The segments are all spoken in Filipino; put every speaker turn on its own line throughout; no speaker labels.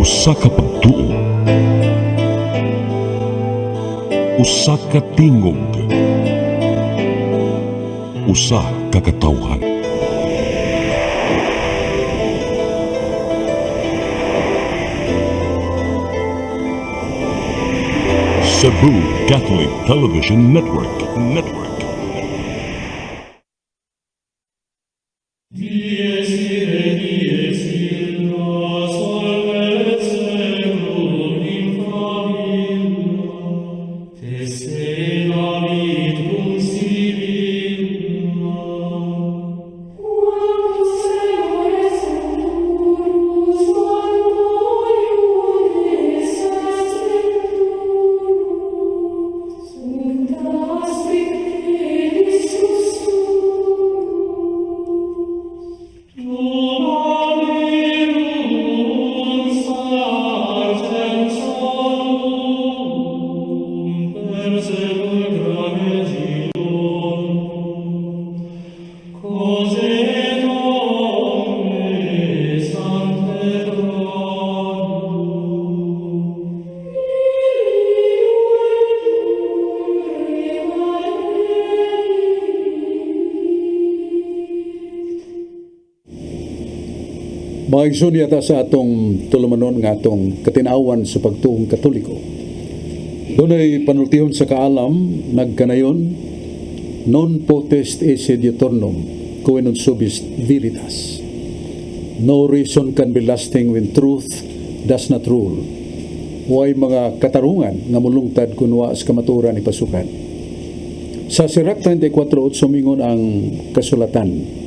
Usa ka pagtuo, usa ka tingog, usa ka katawhan. Cebu Catholic Television Network.
Maigsoon yata sa atong tulumanon nga atong katinawan sa pagtuong Katoliko. Doon ay panultihon sa kaalam, nagkanayon, non potest esse diuturnum, quae non subis veritas. No reason can be lasting when truth does not rule. Huwag mga katarungan nga mulungtad kunwa sa kamaturan ni pasukan. Sa Sirach 34:8 mingon ang kasulatan,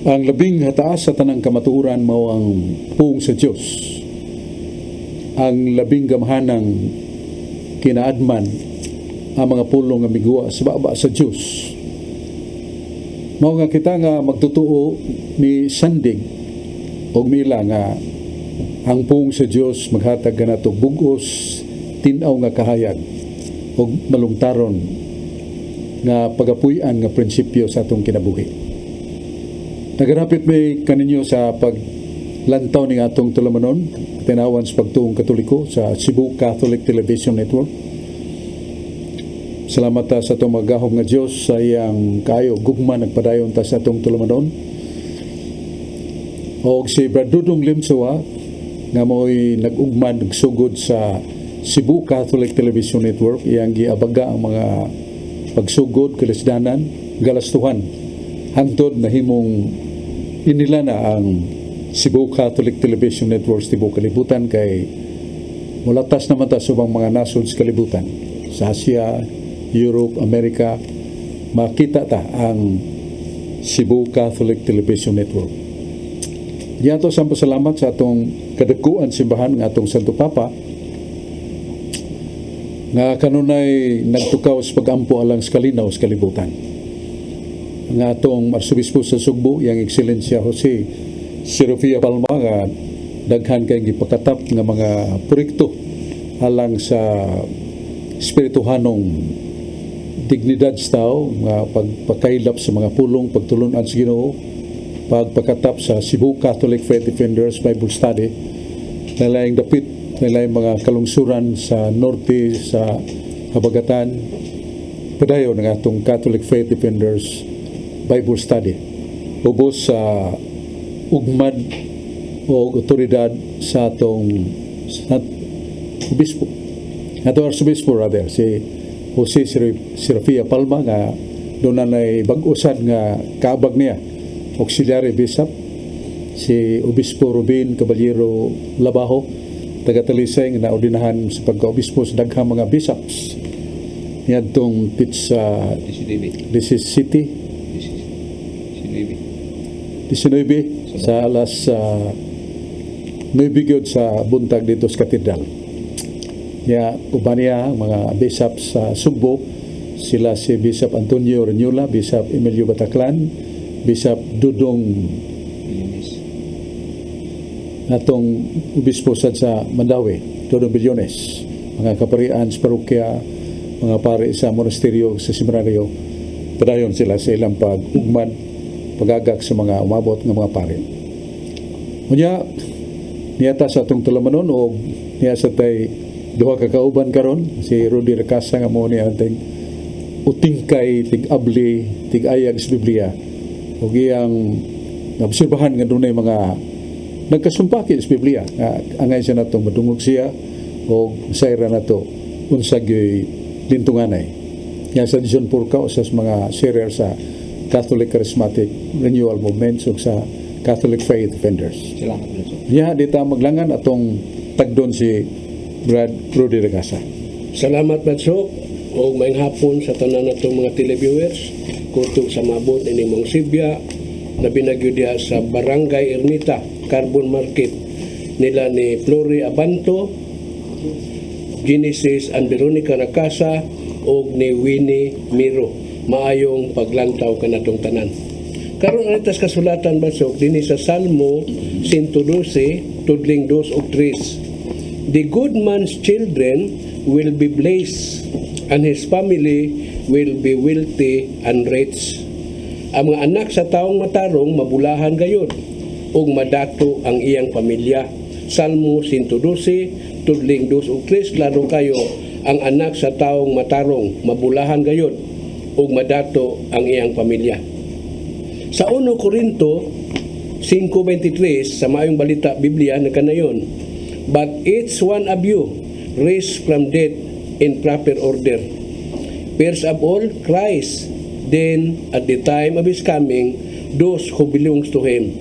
ang labing hataas sa tanang kamaturan mao ang puong sa Dios. Ang labing gamhanang kinaadman ang mga pulong nga migwa sa baba sa Dios. Mao nga kita nga magtutuo ni sandig og mila nga ang puong sa Dios maghatag kanato bugos tin-aw nga kahayag og malungtaron nga pagapuy-an nga prinsipyo sa atong kinabuhi. Nagarapit may kaninyo sa paglantaw ng atong tulumanon, tinawan sa pagtuong Katoliko sa Cebu Catholic Television Network. Salamat ta sa itong magahom nga Diyos sa iyang kayo gugma nagpadayon ta sa itong tulumanon. O si Brad Dudong Limsoa nga mo'y nag-ugman, nagsugod sa Cebu Catholic Television Network, iyang giabaga ang mga pagsugod, kalisdanan, galastuhan, hantod na himong inila na ang Cebu Catholic Television Network tibuok kalibutan kay mulatas naman ta subang mga nasod sa kalibutan, sa Asia, Europe, Amerika, makita ta ang Cebu Catholic Television Network. Diyan to sa pasalamat sa atong kadakuan simbahan ng atong Santo Papa nga kanunay nagtukaw sa pag-ampo alang sa kalinaw sa kalibutan. Ang atong Arsobispo sa Sugbo, yang Ekscelensya Jose Serafia Palma, nga daghan kayong gipakatap nga mga proyekto alang sa espirituhanong dignidad sa tao, nga pagpakailap sa mga pulong, pagtulunan sa Ginoo, pagpakatap sa Cebu Catholic Faith Defenders Bible Study, nalayang dapit, nalayang mga kalungsuran sa norte, sa habagatan, padayon ng atong Catholic Faith Defenders Bible Study, ubos sa ugmad o otoridad sa atong obispo, atong arsobispo rather, si Jose Serafia Palma, nga doon na bag-usad nga kaabag niya auxiliary bishop si Obispo Rubin Caballero Labajo, taga-Talisay, nga naordinahan sa pagka-obispo sa daghang mga bishops niadtong Pizza 19 sa alas 9 gyud sa buntag dito sa katedral. Uban niya mga bishop sa Sugbo, sila si Bishop Antonio Reñola, Bishop Emilio Bataclan, Bishop Dudong natong obispo sa Mandawi, Dudong Bilyones, mga kaparian sa parokya, mga pare sa monasteryo sa seminaryo, padayon sila sa ilang pag-ugmad, pagagak sa mga umabot ng mga pare. Unya, niyata sa atong tulamanon o niya sa tay duha ka kauban karon, si Rudy Recasa, nga mo niya ating utingkay, tig-abli, tig-ayag sa Biblia, o giyang naobserbahan nga doon ay mga nagkasumpaki sa Biblia, angay siya na ito, madungog siya, o sayra na ito, unsag yo'y lintunganay. Yan sa Dijon Purka, o sa mga sharer sa Catholic Charismatic Renewal Movement, o sa Catholic Faith Defenders. Yan, dito maglangan atong tagdon si Brad Rudy Regasa.
Salamat, Badsok, o mayang hapon sa tanan natong mga televiewers, kutog sa mabot inimong Sibya, na binagyo diha sa Barangay Ermita, Carbon Market, nila ni Flory Abanto, Genesis and Veronica Nakasa, o ni Winnie Miro. Maayong paglantaw kanatong tanan. Karon anitas kasulatan, Basok, dinhi sa Salmo 112, tudling 2 ug 3. The good man's children will be blessed, and his family will be wealthy and rich. Ang mga anak sa taong matarong mabulahan gayud, ug madato ang iyang pamilya. Salmo 112, tudling 2 ug 3, klaro kayo, ang anak sa taong matarong mabulahan gayud, ug madato ang iyang pamilya. Sa 1 Korinto 5:23, sa maayong balita Biblia na kanayon, but each one of you raised from death in proper order. First of all, Christ, then at the time of His coming, those who belongs to Him.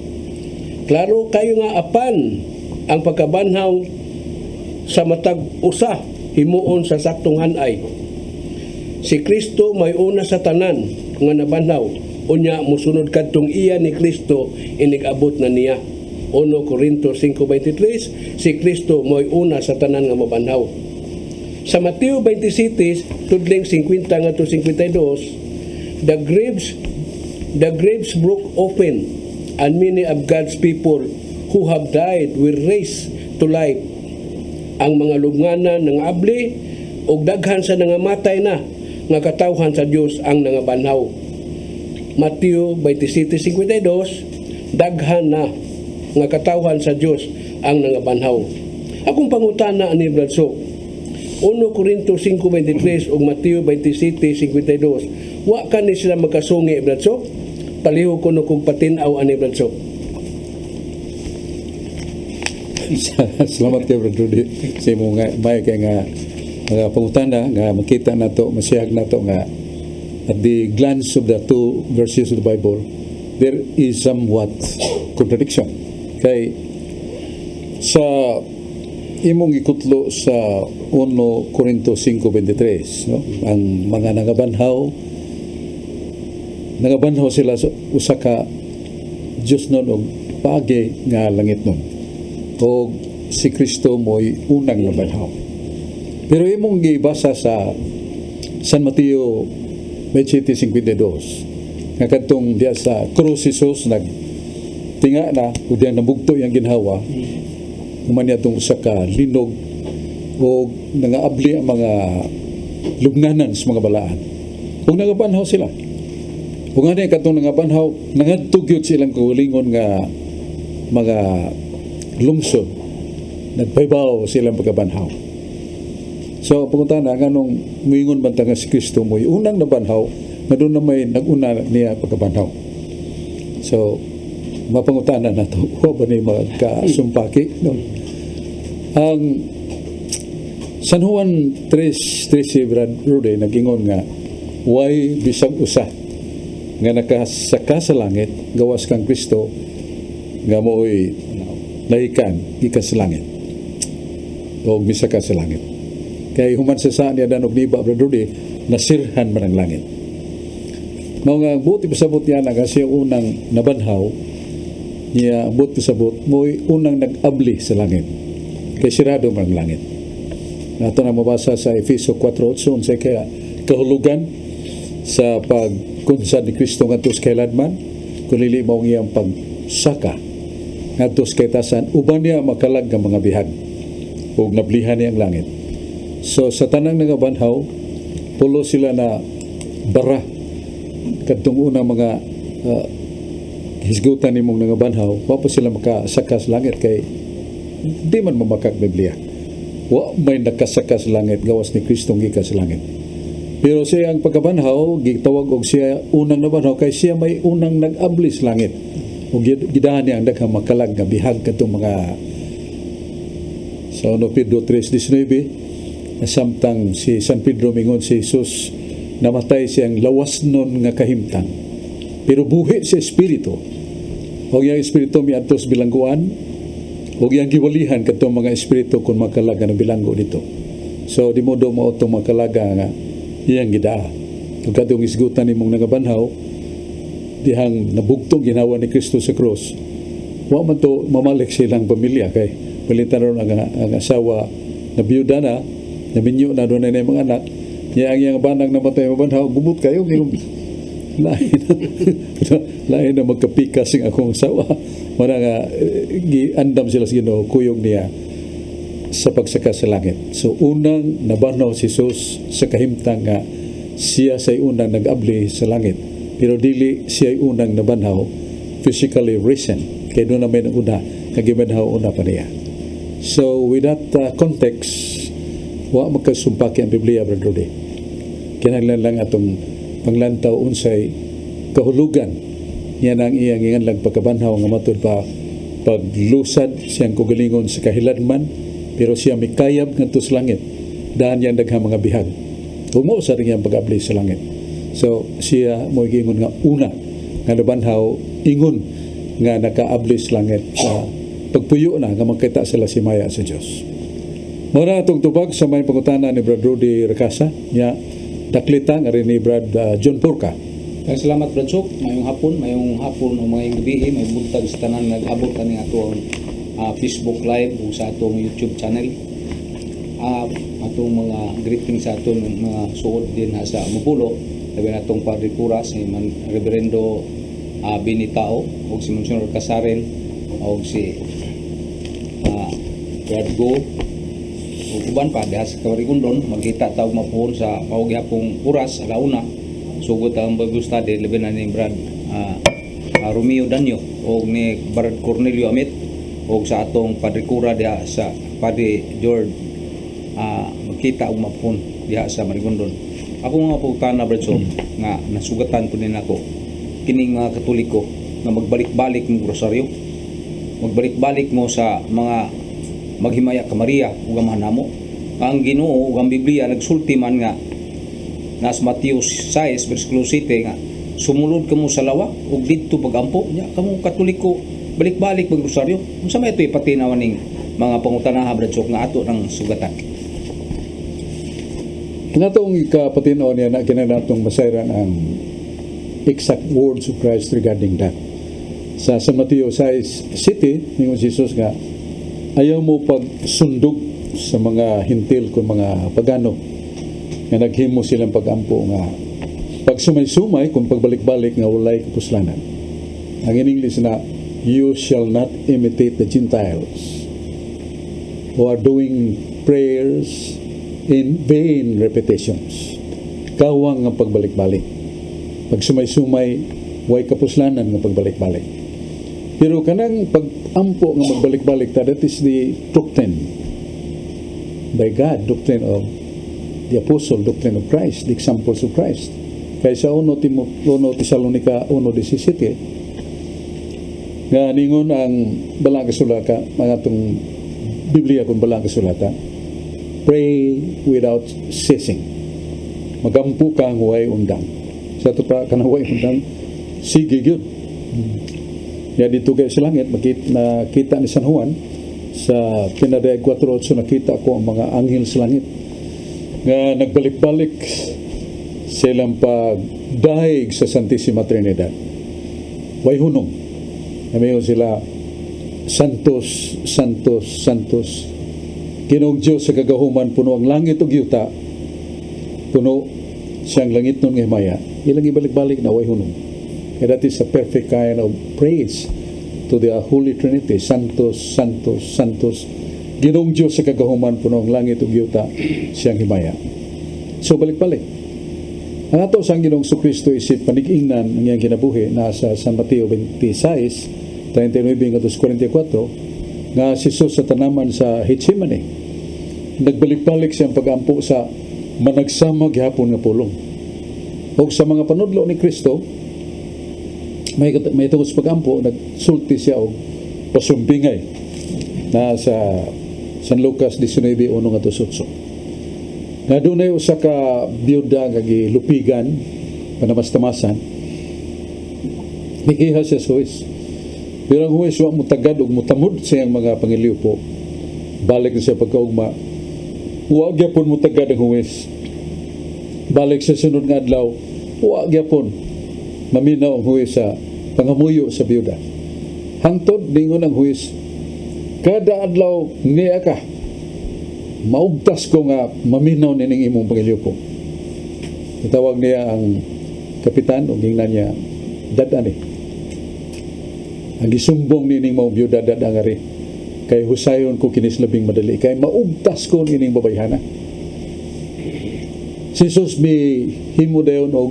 Klaro kayo nga apan ang pagkabanhaw sa matag usa himuon sa saktong hanay. Si Kristo may una sa tanan nga nabanhaw, unya musunod kadtong iya ni Kristo inigabot na niya. 1 Korinto 5:23, si Kristo may una sa tanan nga mabanhaw. Sa Mateo 27, tudling 50 nga to 52, the graves broke open, and many of God's people who have died were raised to life. Ang mga lubnganan ng abli ug daghan sa nangamatay na nga katawhan sa Dios ang nangabanhaw. Mateo 27:52, daghan na nga katawhan sa Dios ang nangabanhaw. Akong pangutana ani Bradsok, 1 Korinto 5:23 ug Mateo 27:52, wa kan ni sila magkasungi, Bradsok? Paliho ko no kung patinaw ani, Bradsok.
Salamat kayo, Brad Rudy, sa imo nga may kay nga mga pangutana nga makita nato, masiyag nato nga at the glance of the two verses of the Bible, there is somewhat contradiction. Kay sa imong ikutlo sa 1 Corinto 5:23, no? Ang mga nangabanhaw sila sa usa ka Dios nun og paagi nga langit nun. O si Kristo mo'y unang nabanhaw. Pero imong gibasa sa San Mateo 27:52 nga kadtong diya sa krus Jesus tinga na ug diyan nabugto yang ginhawa human niya itong usa ka linog o nangaabli ang mga lugnanan sa mga balaan ug nangabanhaw sila ug nga niya katong nangabanhaw nangadtugyot silang kaulingon nga mga lungsod nagpaybaw silang pagkabanhaw. So punta na nganong muingon man ta nga si Kristo mo'y unang nabanhaw nga doon na may naguna niya pagkabanhaw. So mapangutanan na ito ba ni magkasumpaki, no? Ang San Juan 3:13 Brad Rudy nagingon nga way bisag usa nga nakasaka sa langit gawas kang Kristo nga mo'y nahikan gikan sa langit o misaka sa langit kay human sa saan niya danog niba Brad Rudy nasirhan man ang langit. Mao nga buti pasabot niya na kasi unang nabanhaw niya buti pasabot mo'y unang nag-abli sa langit kay sirado man ang langit. Nato na mabasa sa Efeso 4:8 unsay kaya kahulugan sa pagkunsad ni Kristo ngadto sa kailanman kunili mao iyang pagsaka ngadto sa kaitasan uban niya makalag nga mga bihag ug nablihan niya ang langit. So sa tanang nagabanhaw pulo sila na bara kadtong unang mga hisgutan nimong nangabanhaw wa pa sila makasaka sa langit kay di man mamakak Biblia. Wa may nakasaka sa langit gawas ni Kristong gikan sa langit. Pero siya ang pagkabanhaw gitawag og siya unang nabanhaw kay siya may unang nag-abli sa langit. Ug gidahan niya ang daghang makalag nga bihag kadtong mga sa 1 Pedro 3:19 samtang si San Pedro mingon si Jesus namatay siyang lawas nun nga kahimtang pero buhi sa espiritu o yung espiritu miadtos bilangguan o yung giwalihan katong mga espiritu kung makalaga ng bilanggo dito. So di mo do mo itong makalaga nga iyang gidaa ug katong isgutan nimong nagabanhaw dihang nabugtong ginawa ni Kristo sa cross wa man to mamalik silang pamilya kay palitan ron ang asawa na biyuda na naminyo na doon na mga anak niya ang iyang banang namatay mabanhaw gubot kayo lain na magkapikas ng akong asawa wala nga giandam sila sa Ginoo kuyog niya sa pagsaka sa langit. So unang nabanhaw si Jesus sa kahimtang nga siya say unang nag-abli sa langit pero dili siya unang nabanhaw physically risen kay doon na may una nagibanhaw una pa niya. So with that context wa magkasumpaki ang Biblia Brother Rudy. Kinahanglan lang atong panglantaw unsay kahulugan niya nang iyang inganlang pagkabanhaw nga matud pa paglusad siyang kugalingon sa kahiladman pero siya mikayab ngadto sa langit daan niya daghang mga bihag ug mao sa iyang pag-abli sa langit. So siya mo giingon nga una nga nabanhaw ingon nga nakaabli sa langit sa pagpuyo na nga makita sila si Maya sa Dios. Mura itong tubag sa may pangutana ni Brad Rudy Recasa niya daklita nga rin ni Brad John Porca.
Salamat Brad Sok, mayong hapon o mayong gabi, may buntag sa tanan nag-abot ani atong Facebook Live o sa atong YouTube channel. Atong mga greeting sa atong mga suod din sa Mapulo, labi na atong Padre Cura si Reverendo Binitao o si Monsignor Casaren o si Brad Go o uban pa diha sa Kawarigundon magkita tawag mapuhon sa paugihapong oras alauna sugod ang Bible study labi na ni Brad Romeo Danyo o ni Brad Cornelio Amit o sa atong Padre Cura diha sa Padre George magkita og mapuhon diha sa Marigondon. Ako nga pagkana Brad So nga nasugatan ko din ako kining mga Katoliko na magbalik-balik mo rosaryo, magbalik-balik mo sa mga maghimaya ka Maria ug amahan namo. Ang Ginoo ug ang Biblia nagsulti man nga nas Mateo 6 bersikulo 7 nga sumulod kamo sa lawa ug didto pagampo nya kamo Katoliko balik-balik mag rosaryo. Unsa may itoy patinawan ning mga pangutanaha brad so nga ato ng sugatan.
Nga itong ikapatinaw niya na kinanatong masayran ang exact words of Christ regarding that. Sa San Mateo 6 City, ningon si Jesus nga, ayaw mo pagsundog sa mga hintil kung mga pagano nga naghimo silang pagampo nga pag sumay-sumay kung pagbalik-balik nga walay kapuslanan. Ang in English na, you shall not imitate the Gentiles who are doing prayers in vain repetitions. Kawang nga pagbalik-balik. Pag sumay-sumay, way kapuslanan nga pagbalik-balik. Pero kanang pag-ampo nga magbalik-balik ta, that is the doctrine by God, doctrine of the apostle, doctrine of Christ, the examples of Christ. Kaya sa 1 Tesalonica 1:17, nga ningon ang balang kasulata, mga itong Biblia kung balang kasulata, pray without ceasing. Magampu ka ang huway undang. Sa ito pa ka na huway undang, sige yun. Ya dito kayo sa langit, nakita ni San Juan, sa Pinadayag 4:8, nakita ko ang mga anghel sa langit nga nagbalik-balik silang pagdaig sa Santissima Trinidad. Way hunong. Namayon sila, Santos, Santos, Santos. Ginoong Diyos sa kagahuman, puno ang langit o yuta, puno siyang langit nun ng himaya. Ilang ibalik-balik na way hunong. And that is a perfect kind of praise to the Holy Trinity. Santos, Santos, Santos. Ginoong Diyos sa kagahuman, puno ang langit o yuta, siyang himaya. So balik-balik. Ang ato sang Ginoong Kristo isip panig-ingnan ang iyang kinabuhi nasa San Mateo 26:39-44 nga si Jesus sa tanaman sa Gethsemane. Nagbalik-balik siyang pagampo sa managsamag hapon nga pulong. O sa mga panudlo ni Kristo, may tungod sa pagampo, nagsulti siya og pasumbingay na sa San Lucas 19:1-8. Nga doon ay usa ka biyuda nga gilupigan, panamas-tamasan, mikiha siya sa huwis. Pero ang huwis wa mutagad og mutamod siyang mga pangiliw po. Balik na siya pagkaugma. Wa gyapon mutagad ang huwis. Balik sa sunod nga adlaw, wa gyapon maminaw ang huwis sa pangamuyo sa biyuda. Hangtod ningon ang huwis, kada adlaw niya ka, maugtas ko nga maminaw nining imong pangiliw po. Itawag niya ang kapitan o gingnan niya, dadani. Ang gisumbong nining mga biyuda dadangari, kay husayon ko kinis labing madali, kay maugtas ko nining babayhana. Si Jesus may himo dayon og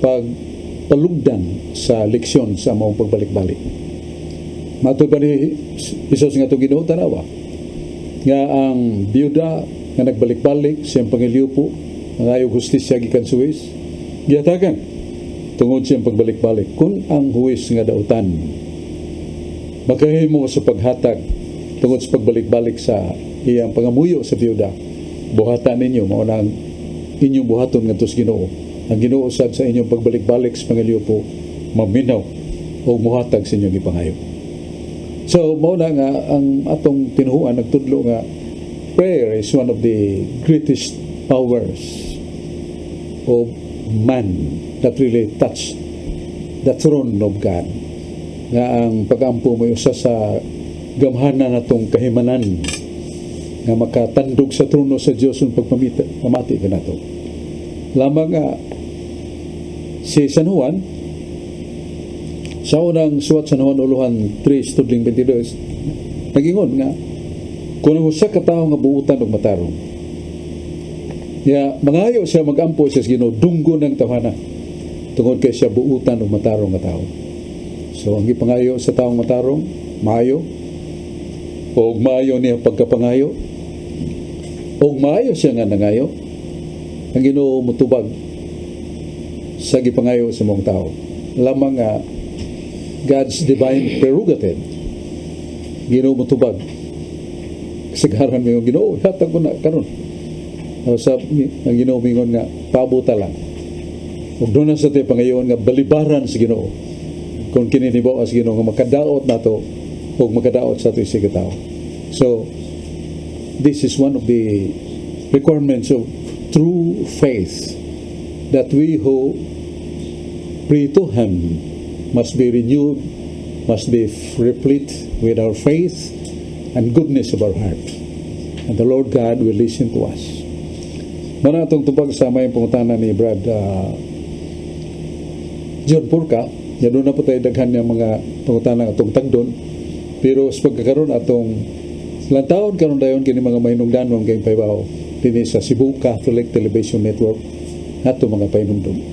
pagpalugdan sa leksyon sa mga pagbalik-balik. Matod pa ni Jesus nga itong Ginoo, tanawa nga ang biyuda nga nagbalik-balik siyang pangiliw po, ang ayog hustisya gikan suwis, giyatagan tungod siyang pagbalik-balik. Kung ang huwis nga dautan makahimo sa paghatag tungod sa pagbalik-balik sa iyang pangamuyo sa biyuda, buhatan ninyo, maunang inyong buhaton nga tos Ginoo. Ang Ginoo sad sa inyong pagbalik-balik sa pangiliw po, maminaw o muhatag sa inyong ipangayo. So, mauna nga, ang atong tinuhuan, nagtudlo nga, prayer is one of the greatest powers of man that really touch the throne of God. Nga ang pag-ampo mo usa sa gamhanan natong kahimanan nga makatandog sa trono sa Diyos ng pagpamati ka nato. Lamang nga, si San Juan, sa unang suwat sa Juan Uluhan 3:22, nagingon nga, kung ang usa ka tawo nga buutan og matarong, ya mangayo siya magampo siya sa Ginoo, dunggo ng tawhana, tungod kay siya buutan og matarong nga tawo. So ang gipangayo sa taong matarong, maayo, og maayo niya pagkapangayo, og maayo siya nga nangayo, ang Ginoo mutubag sa gipangayo sa mong tao. Lamang nga God's divine prerogative, Ginoo mutubag. Kasagaran mo yung Ginoo, hatag ko na karon. O sa ang Ginoo mingon nga pabuta lang. Ug doon na sa tayo pangayon nga balibaran sa Ginoo. Kung kininibaw as Ginoo nga makadaot nato o makadaot sa ato isig tao. So, this is one of the requirements of true faith, that we who pray to Him must be renewed, must be replete with our faith and goodness of our heart. And the Lord God will listen to us. Muna itong tupag sa may pangutana ni Brad John Purka, ya doon na po tayo daghan ng mga pangutana atong tagdon, pero sa pagkakaroon atong lantaon karon dayon kini mga mahinungdanon kay paybaw dinhi sa Cebu Catholic Television Network ato mga pahinumdum.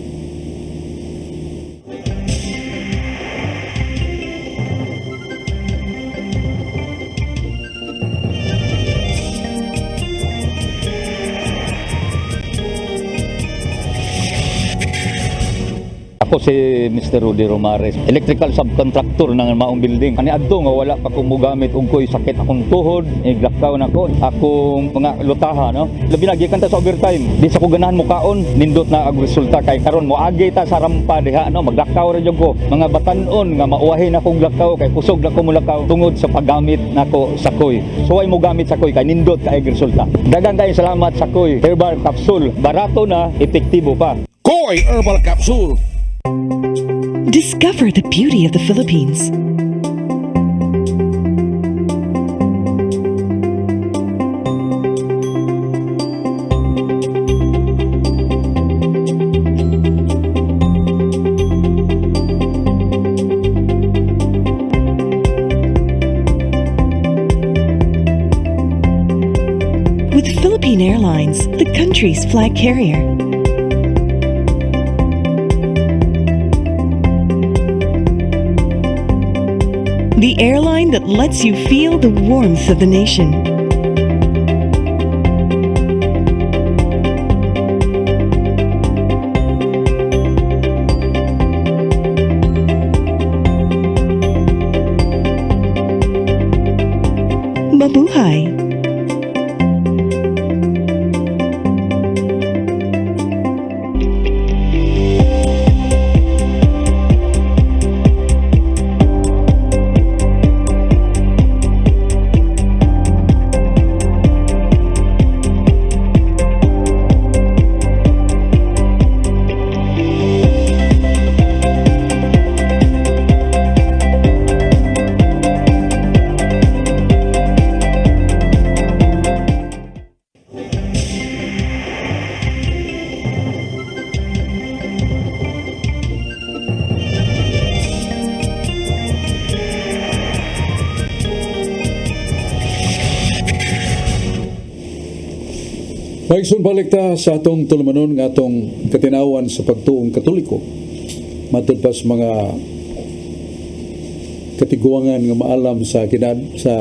Ako si Mr. Rudy Romares, electrical subcontractor ng maong building. Ani adto nga wala pa ko mogamit og koy sakit akong tuhod, iglakaw na ko, akong mga lutaha no. Labi na gikan ta sa overtime. Di sa ko ganahan mo kaon, nindot na ang resulta kay karon mo agi ta sa rampa diha no, maglakaw ra jud ko. Mga batan-on nga mauwahin akong lakaw kay kusog na ko mulakaw tungod sa paggamit nako sa koy. So ay mo gamit sa koy kay nindot kay resulta. Daghang kay salamat sa koy herbal capsule. Barato na, epektibo pa.
Koy Herbal Capsule.
Discover the beauty of the Philippines. With Philippine Airlines, the country's flag carrier. The airline that lets you feel the warmth of the nation. Mabuhay!
Pagsun balik ta sa atong tulumanon nga atong katinawan sa pagtuong Katoliko. Matud pa sa mga katiguangan nga maalam sa sa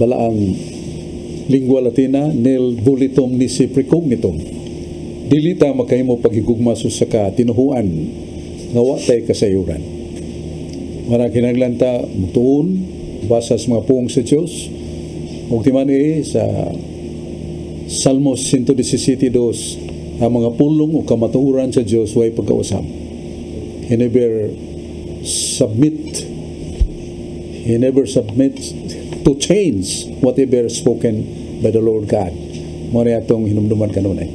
balaang lingua latina nil bulitum nisi precognitum. Dili ta makahimo paghigugma sa katinuhuan nga wa tay kasayuran. Mara kinahanglan ta mutuon basa sa mga puong sa Dios. Ug timani sa Salmos 117:2, ang mga pulong o kamatuoran sa Diyos way pagkausap. He never submits to change whatever spoken by the Lord God. Muna atong hinumduman kanunay.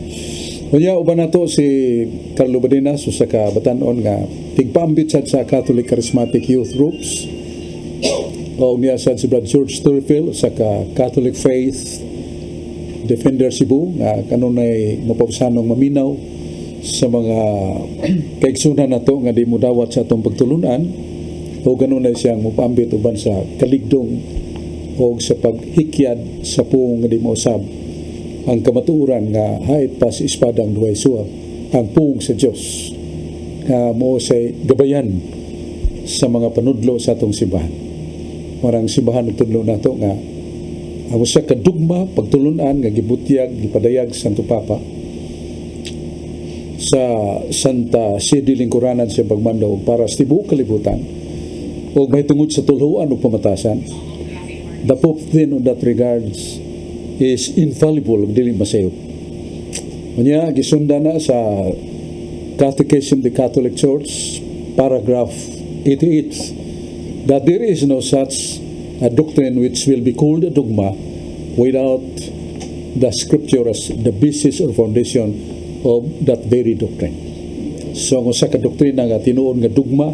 Kunya, uban nato si Carlo Badenas sa kabatanon nga tigpaambit sad sa Catholic Charismatic Youth Groups. O niya sad si Brad George Turfield sa Catholic Faith Defender Cebu nga kanunay mapausanong maminaw sa mga kaigsunan nato nga di mo dawat sa atong pagtulunan o kanunay siyang mupambit uban sa kaligdong o sa paghikyad sa puong nga di mo usab ang kamatuoran nga hait pa si espadang duway suwag ang puong sa Dios nga mo say gabayan sa mga panudlo sa atong simbahan. Marang simbahan ug tudlo nato nga ang usa ka dugma pagtulunan nga gibutyag gipadayag Santo Papa sa Santa Sede Lingkuranan sa pagmando para sa tibuok kalibutan o may tungod sa tulhuan o pamatasan. The Pope then on that regards is infallible ug dili masayop. Unya gisundan na sa Catechism of the Catholic Church paragraph 88 that there is no such a doctrine which will be called a dogma without the scripture as the basis or foundation of that very doctrine. So ang usa ka doktrina nga tinuod nga dugma,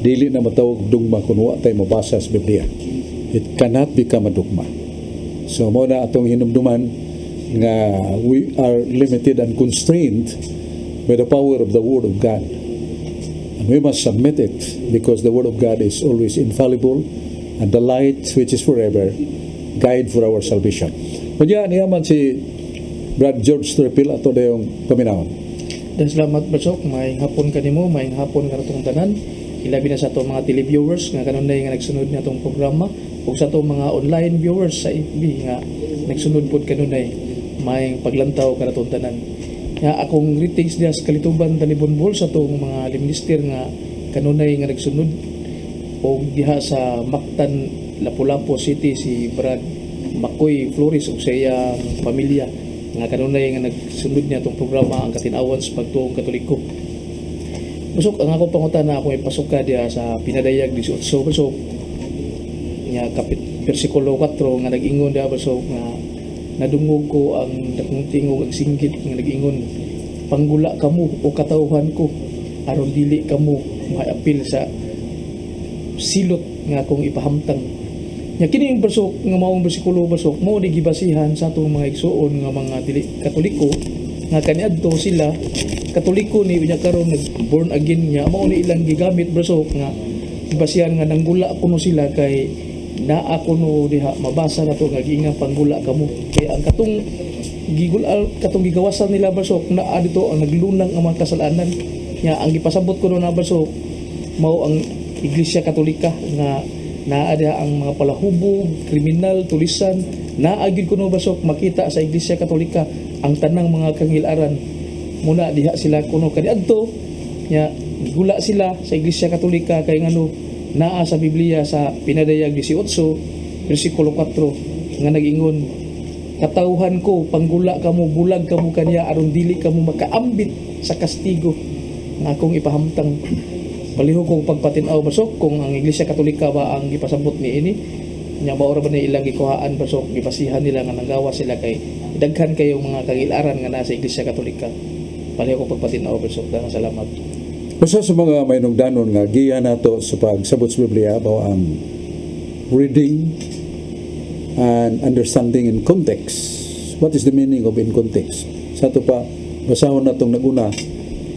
dili na matawag dugma kung wa tay mabasa sa Biblia. It cannot become a dogma. So mo na atong hinumduman nga we are limited and constrained by the power of the Word of God. And we must submit it because the Word of God is always infallible and the light which is forever guide for our salvation. Kanya niyaman si Brad George Trepil ato dayong paminawon.
Dan salamat Basok, may hapon kanimo, may hapon kanatong tanan. Ilabi na sa atong mga televiewers nga kanunay nga nagsunod na atong programa ug sa atong mga online viewers sa FB nga nagsunod pod kanunay may paglantaw kanatong tanan. Nga akong greetings diha sa kalituban Talibonbol sa atong mga limnister nga kanunay nga nagsunod ug diha sa Mactan, Lapu-Lapu City si Brad Makoy Flores ug sa iyang pamilya nga kanunay nga nagsunod niya itong programa ang katinawan sa pagtuong Katoliko. Busok ang akong pangutana ako ipasok ka diya sa Pinadayag 18 busok nga versikulo 4 nga nag-ingon diya busok nga nadungog ko ang dakong tingog ang singgit nga nag-ingon panggula kamo o katauhan ko aron dili kamo maapil sa silot nga akong ipahamtang. Nya kini yung basok nga maong bersikulo basok mo di gibasihan sa atong mga igsuon nga mga dili Katoliko nga kaniadto sila Katoliko ni unya karon nag born again nya mao ni ilang gigamit basok nga basihan nga nanggula kuno sila kay naa kuno diha mabasa nato nga giingang panggula kamo kay ang katong katong gigawasan nila basok naa dito ang naglunang ang mga kasalanan nya ang gipasabot kuno na basok mao ang Iglesia Katolika nga naa diha ang mga palahubog, kriminal, tulisan naa gyud kuno basok makita sa Iglesia Katolika ang tanang mga kangilaran muna diha sila kuno kaniadto nya gula sila sa Iglesia Katolika kay ngano naa sa Biblia sa Pinadayag 18 bersikulo 4 nga nag-ingon katauhan ko panggula kamo bulag kamo kaniya aron dili kamo makaambit sa kastigo nga akong ipahamtang. Baliho kong pagpatinaw basok kung ang Iglesia Katolika ba ang gipasabot ni ini nya maura ba ni ilang gikuhaan basok gipasihan nila nga nanggawa sila kay daghan kayong mga kagilaran nga nasa Iglesia Katolika. Baliho kong pagpatinaw basok. Daghang salamat.
Usa sa mga mainungdanon nga giya nato sa pagsabot sa Biblia bao ang reading and understanding in context. What is the meaning of in context? Sa ito pa, basahon natong naguna,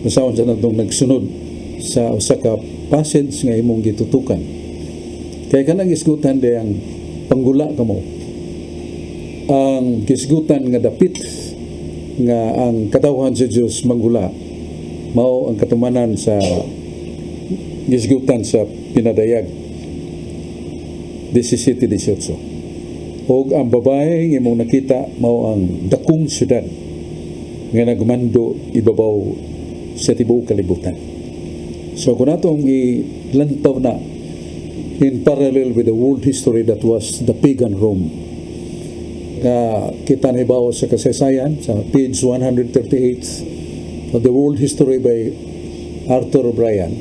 basahon sa natong nagsunod sa usa ka passage nga imong gitutukan. Kaya kanang isgutan di ang panggula kamo. Ang kisgutan nga dapit nga ang katawhan sa Dios manggula mao ang katumanan sa gisgutan sa Pinadayag 17-18. Og ang babae nga imong nakita mao ang dakong syudad nga nagmando ibabaw sa tibuok kalibutan. So kung natong ilantaw na in parallel with the world history that was the pagan Rome, kita nahibaw sa kasaysayan sa page 138 of the world history by Arthur O'Brien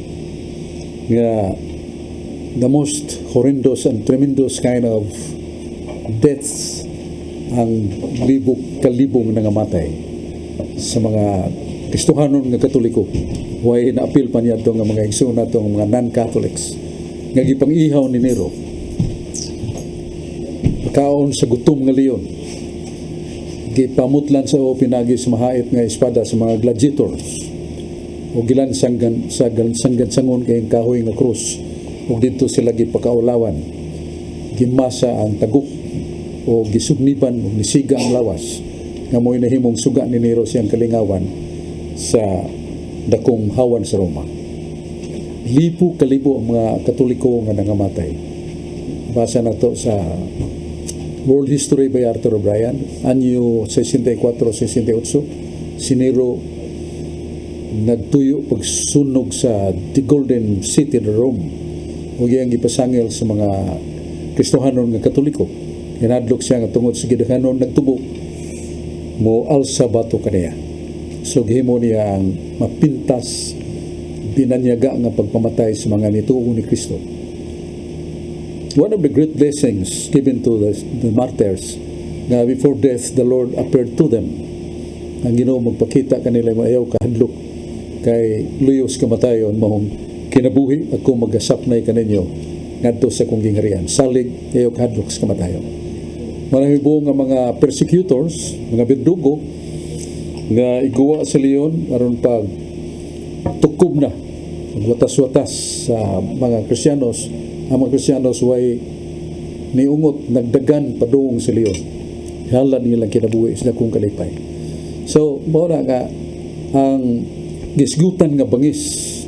nga the most horrendous and tremendous kind of deaths ang kalibong nangamatay sa mga Kristohanon nga Katoliko. Way na-appeal pa niya itong mga igsoon na itong mga non-Catholics nga gipang-ihaw ni Nero kaon sa gutom nga leon gipamutlan sa pinagi sa mahait nga espada sa mga gladiators o gilansanggan sangon kay kahoy nga krus o dito sila gipakaulawan gimasa ang taguk o gisugniban o nisiga ang lawas nga mo'y nahimong suga ni Nero siyang kalingawan sa dakong hawan sa Roma. Libo-kalibo ang mga Katoliko nga nangamatay. Basa na to sa World History by Arthur O'Brien, anyo 64-68, si Nero nagtuyo pagsunog sa the Golden City of Rome o iyang gipasangil sa mga Kristohanon nga Katoliko. Inadlok siya nga tungod sa gidaghanon nagtubo mo alsa bato kaniya. So gihimo niya ang mapintas binanyaga nga pagpamatay sa mga nituo ni Kristo. One of the great blessings given to the martyrs nga before death the Lord appeared to them. Ang Ginoo magpakita kanila maayaw kahadlok kay luyos kamatayon mahong kinabuhi ako magasapnay kaninyo ngadto sa kong gingharian. Salig ayaw kahadlok sa kamatayon. Manahibong nga mga persecutors, mga berdugo nga iguwa sa leon aron pag tukob na magwatas-watas sa mga Kristiyanos. Ang mga Kristiyanos way niungot nagdagan padung sa leon. Halan nilang kinabuhi sila kung kalipay. So, mao na nga ang gisgutan nga bangis,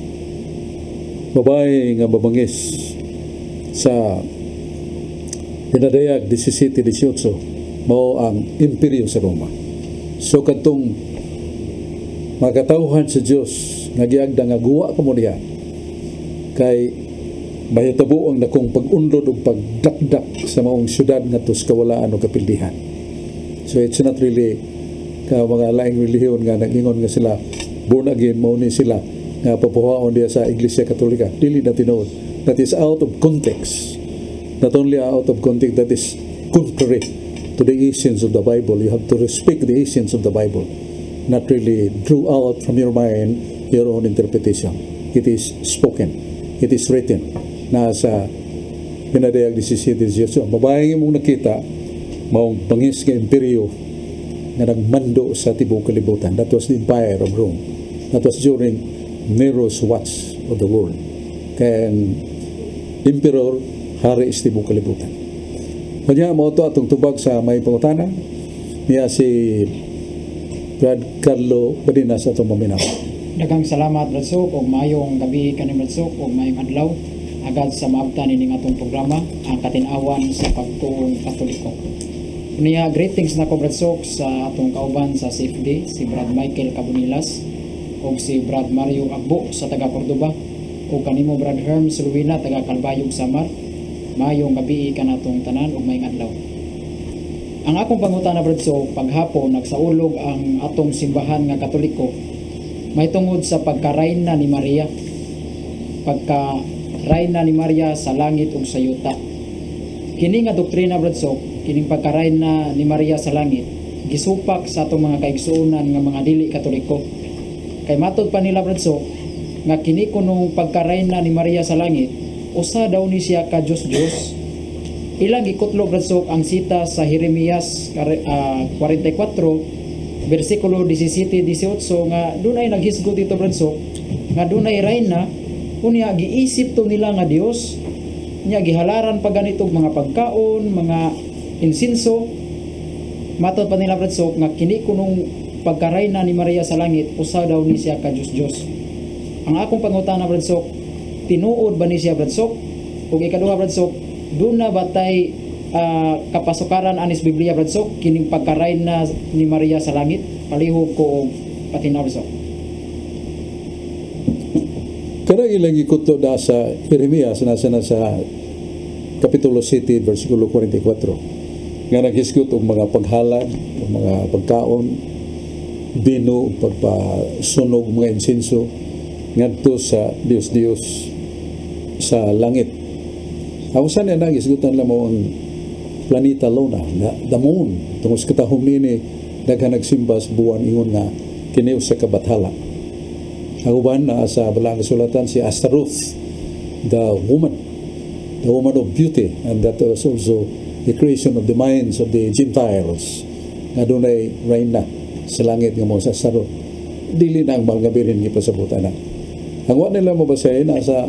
babae nga babangis sa pinadayag 17-18 mao ang imperyo sa Roma. So kadtong makatawhan sa Dios nga giagda nga guwa kamo niya kay mahitabo ang nakong pag-unlod ug pagdakdak sa maong syudad ngadto sa kawalaan o kapildihan. So it's not really ka mga laing relihiyon nga nagingon nga sila born again, mao ni sila nga papuhaon diya sa Iglesia Katolika. Dili na tinuod. That is out of context. Not only out of context, that is contrary to the essence of the Bible. You have to respect the essence of the Bible, not really draw out from your mind your own interpretation. It is spoken. It is written. Nasa pinadayag 17-18. Babaeng mong nakita, maong bangis nga imperyo nga nagmando sa tibok kalibutan. That was the Empire of Rome. That was during Nero's watch of the world. Kaya ang emperor, hari is tibok kalibutan. Kanya mo ito atong tubag sa may pangutana niya si Brad Carlo Badina sa itong maminaw.
Daghang salamat, Brad Sok, og mayong gabi kaning Brad Sok, og mayong adlaw agad sa maabtan ining atong programa ang katinawan sa pagtuong Katoliko. Niya greetings nako Brad Sok sa atong kauban sa CFD, si Brad Michael Cabonilas og si Brad Mario Agbo sa taga Cordoba ug kanimo Brad Herms Luwina taga Calbayog Samar. Mayong gabi kanatong tanan ug mayong adlaw. Ang akong pangutana Brad Sok, paghapon nagsaulog ang atong simbahan nga Katoliko may tungod sa pagkarayna ni Maria. Pagkarayna ni Maria sa langit ug sa yuta. Kini nga doktrina Brad Sok, kining pagkarayna ni Maria sa langit gisupak sa atong mga kaigsuonan nga mga dili Katoliko. Kay matod pa nila Brad Sok nga kini kunong pagkarayna ni Maria sa langit usa daw ni siya ka Diyos. Ilang gikutlo Brad Sok ang sita sa Jeremias 44 versikulo 17-18 nga dunay naghisgot dito Brad Sok nga dunay rayna unya giisip to nila nga Dios nya gihalaran pa ganitong mga pagkaon, mga insinso. Matod pa nila Brad Sok nga kini kunong pagkarayna ni Maria sa langit usa daw ni siya ka Diyos. Ang akong pangutana Brad Sok, tinuod ba ni siya Brad Sok? Ug ikaduha Brad Sok, doon na batay kapasukaran anis Biblia Brad Sok kining pagkarayna ni Maria sa langit? Palihog ko og patinaw Brad Sok.
Kada ilang ikuto da sa Jeremias nasa kapitulo 7 versikulo 44 nga naghisgot og mga paghalad, og mga pagkaon, bino, pagpasunog mga insenso ngadto sa Dios sa langit. Ako saan na nagisgutan lang mo ang planeta Luna, the moon, tungkol sa katahong nini daghan nagsimba sa buwan ingon nga kini sa kabathala. Ang uban na sa balang kasulatan si Astaroth, the woman of beauty, and that was also the creation of the minds of the Gentiles nga dunay reyna sa langit nga mo sa Astaroth. Dili na ang mga birin gipasabutan na. Ang wa nila mabasahin nasa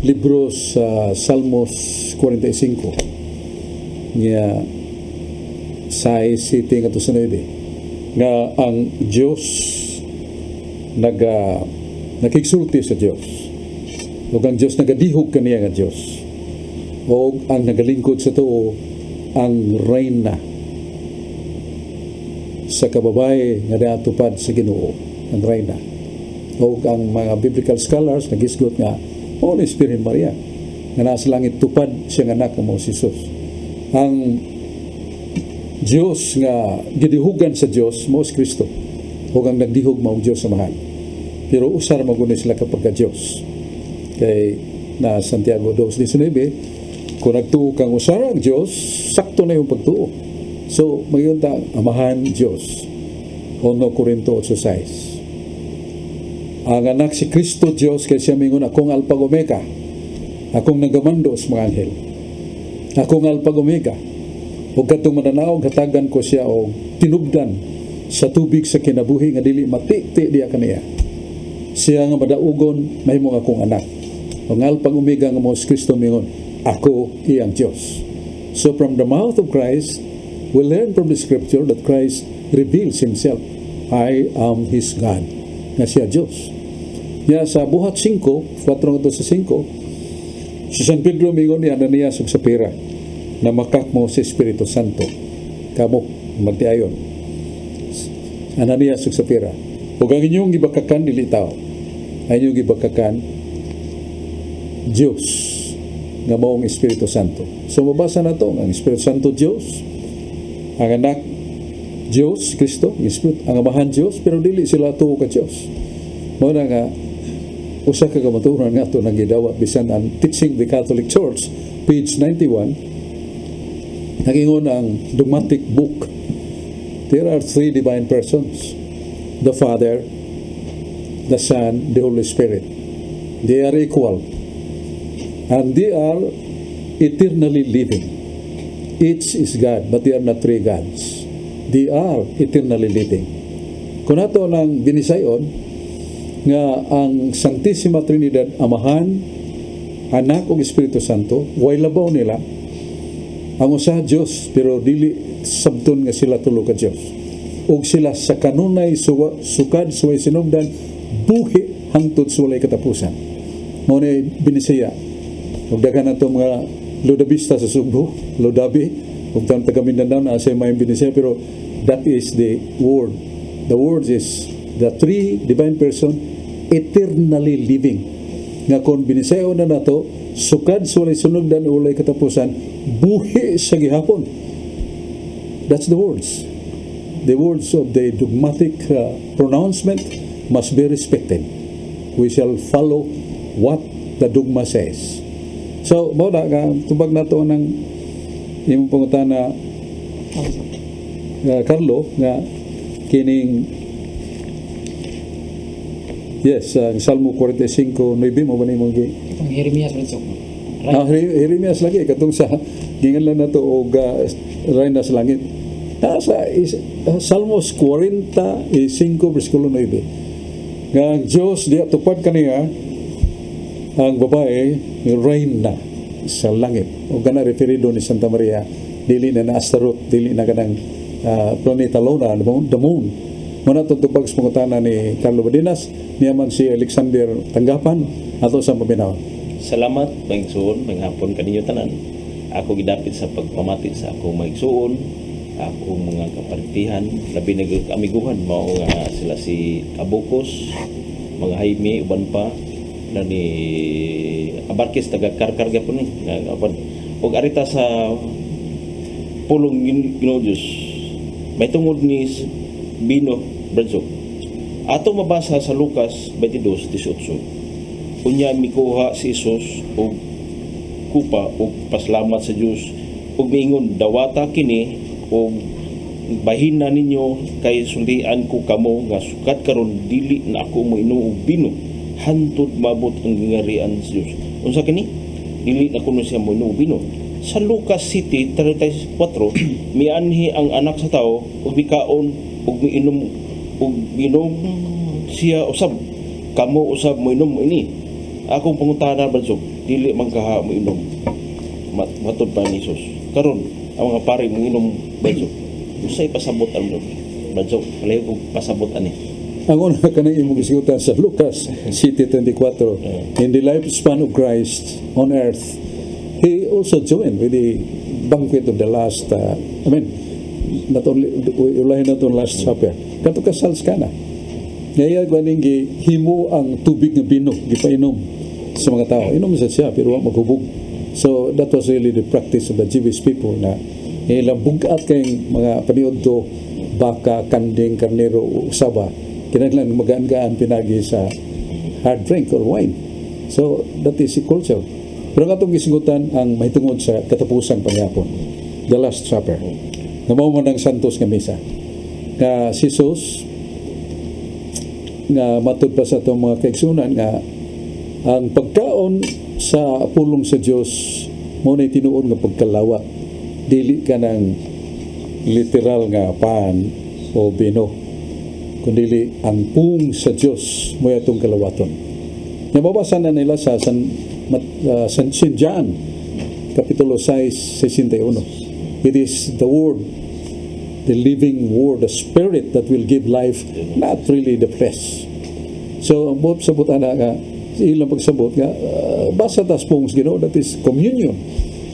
libro sa Salmos 45 nga sa city nga to sa nga ang Diyos nakigsulti sa Diyos o ang Diyos nagadihog kaniya nga Diyos o ang nagalingkod sa tuo ang reyna sa kababae nga natupad sa Ginoo, ang reyna o ang mga biblical scholars nagisgot nga Holy Spirit Maria nga nasa langit tupad siya nga anak mo si Jesus. Ang Diyos nga gidihugan sa Diyos mo si Kristo o ang nagdihog mo Diyos sa mahal. Pero usar magunay sila kapag ka Diyos. Kay na Santiago 2:19, kung nagtuo kang usar ang Diyos, sakto na yung pagtuo. So, mayon ta amahan Dios. 1 Corinto 8:6. Ang anak si Kristo Dios kay siya mingon, akong Alpha ug Omega. Akong nagamandos mga anghel. Akong Alpha ug Omega. Ug kadtong mananaog hatagan ko siya og tinubdan sa tubig sa kinabuhi nga dili matiti diya kaniya. Siya nga madaugon mahimo akong anak. Ang Alpha ug Omega nga mo si Kristo mingon, ako iyang Dios. So from the mouth of Christ, we learn from the scripture that Christ reveals himself. I am his God. Nga siya Diyos. Ya sa buhat 5, 4:5, si San Pedro mingon ni Ananias ug Sapira na makak mo si Espiritu Santo. Kamo magtiayon. Ananias ug Sapira. Ug ang inyong gibakakan dili tao. Ang inyong gibakakan Diyos nga maong Espiritu Santo. So mabasa na to ang Espiritu Santo Diyos, ang anak Diyos, Kristo, ang amahan Diyos, pero dili sila tuo ka Diyos. Mao na nga usa ka kamaturan nga to nang gidawat bisan ang Teaching the Catholic Church, page 91. Nagingon ang dogmatic book. There are 3 divine persons: the Father, the Son, the Holy Spirit. They are equal, and they are eternally living. Each is God, but they are not 3 gods. They are eternally living. Kung ato lang binisayon nga ang Santissima Trinidad, Amahan, Anak ug Espiritu Santo, way labaw nila. Ang usa Dios, pero dili sabton nga sila tulo ka Dios. Ug sila sa kanunay sukad suway sinugdan buhi hangtod sa walay katapusan. Mao ni binisaya. Ug daghan nato mga Lodabista sa Sugbo, Lodabi, ug taon taga Mindanao na sa may binisaya, pero that is the word. The word is the 3 divine person eternally living. Nga kung binisayo na nato, sukad sa walay sunugdan o walay katapusan, buhi sa gihapon. That's the words. The words of the dogmatic pronouncement must be respected. We shall follow what the dogma says. So, mao na nga tubag nato ng imong pangutana Carlo nga kining ang Salmo 45:9 mo ba ni mong
Itong Jeremias Bradsok.
Jeremias lagi katong sa gingan lang nato og Reina sa Langit. Sa Salmos 45 versikulo 9. Nga ang Diyos diya tupad kaniya ang babae Reina sa langit. O gana referido ni Santa Maria, dili na Astaroth, dili na kanang planeta Luna, the moon. Muna itong tupag sa pangutana ni Carlo Badinas, niyaman si Alexander Tanggapan, ato sa mabinaw.
Salamat, maigsuon, manghapon kaninyo tanan. Ako gidapit sa pagpamati sa akong maigsuon, akong mga kapartihan, labi nag-amiguhan, mao nga sila si Abocos, mga Jaime, uban pa, na ni Abarkis, taga-karkarga po ni. O arita sa pulong Ginoo Diyos, may tungod ni Bino Bradsok. Ato mabasa sa Lucas 22:18. Unya mikuha si Isus og kupa og pasalamat sa Dios ug miingon, dawata kini og bahina ninyo kay sulian ko kamo nga sukat karon dili na ako moinom og bino hantod mabot ang gingarian sa Dios. Unsa kini? Dili na kuno siya moinom og bino. Sa Lucas 7:34 mianhi ang anak sa tao ug bikaon ug miinom siya usab kamo usab moinom ini. Akong pangutana Bradsok, dili man kaha moinom matod pa ni Jesus. Karon ang mga pare moinom Bradsok, usay pasabot ang Bradsok, kalayo og pasabot ani.
Ang una kanang imong gisigutan sa Lucas 7:24, in the lifespan of Christ on earth, he also joined with the banquet of the last not only ulahin naton last supper, kato kasal kana. Ngaya ganing himo ang tubig nga bino gipainom sa mga tao. Inom sa siya pero wa maghubog. So that was really the practice of the Jewish people na ilang bugat kay mga paniudto, baka, kanding, karnero, usaba, kinahanglan magaan-gaan pinagi sa hard drink or wine. So that is the culture. Pero katong gisigutan ang mahitungod sa katapusang pangyapon, the last supper. nga mao man ang santos nga misa. Nga si Jesus nga matud pa sa itong mga kaigsunan nga ang pagkaon sa pulong sa Dios mo na tinuod nga pagkalawa, dili ka ng literal nga pan o bino, kundi ang pung sa Dios mo atong kalawaton. Nababasa na nila sa San John Kapitulo 6:61. It is the Word, the living Word, the Spirit that will give life, not really the flesh. So, ang buot sabot ana nga, ilang pagsabot nga, basa tas pong Ginoo, that is communion